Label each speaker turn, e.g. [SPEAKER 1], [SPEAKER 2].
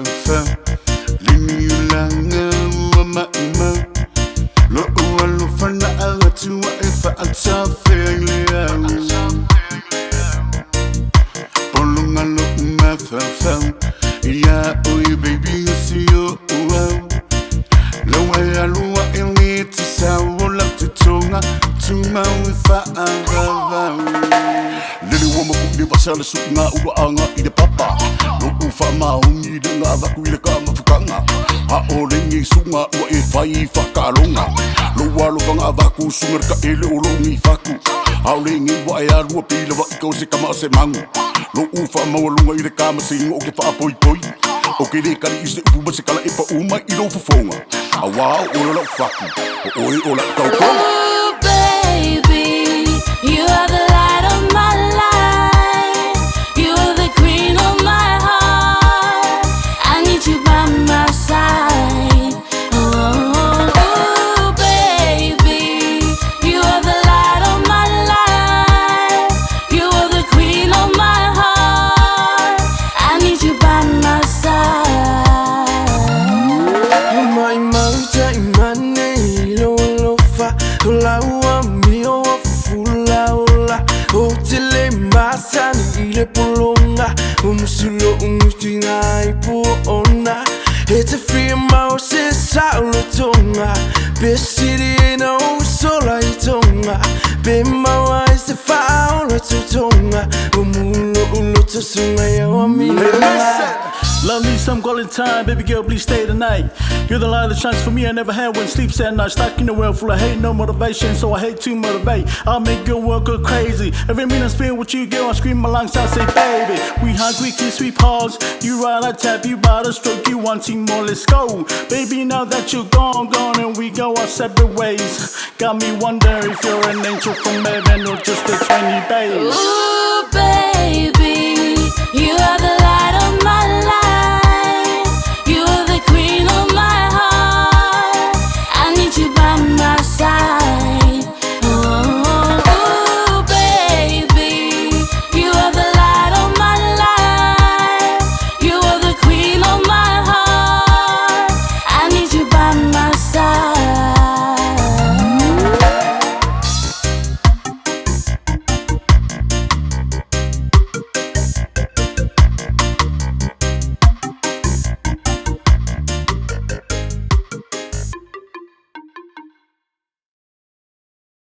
[SPEAKER 1] fa lini ulanga mama lo ualu fana agatu wa efa atafele polunga lo fa ya oi baby see you lo wa lu wa eni tisawola tutunga tuma fa Lili wama kuni basala sukna uwa anga ide papa no ufa maungi de nga vaku ile kama fukanga ha olengi sunga uwa e fai fakalonga lo walo vanga vaku sunga ka ele olongi faku ha olengi wa ya lua pila wa iko se kama se mangu lo ufa mawalunga ile kama singo o ke fa poi poi o ke le kali ise uba se kala ipa uma ilo fufonga a wow ola la faku o oi ola kauko.
[SPEAKER 2] Ooh, baby, you are the light of my life. You are the queen of my heart. I need you by my side. Oh, baby, you are the light of my life. You are the queen of my heart. I need you by my side.
[SPEAKER 3] My mouth, my nail, Ulawa mio fulaula Otile masani ile pulonga Umusulo umutinga ipu ona It's a free mouse saulo tonga Besiri na usola itonga Bema wa ise faula tutonga Umulo ulo tusunga ya wamila.
[SPEAKER 4] Love me some quality time, baby girl, please stay the night. You're the light that shines for me, I never had one sleeps at night. Stuck in a world full of hate, no motivation, so I hate to motivate. I'll make your world go crazy. Every minute I spend with you, girl, I scream my lungs out, say baby. We hungry, kiss, sweet paws. You ride, I tap, you by the stroke, you wanting more, let's go. Baby, now that you're gone, and we go our separate ways. Got me wondering if you're an angel from heaven or just a 20 babe.
[SPEAKER 2] Ooh, baby, you are the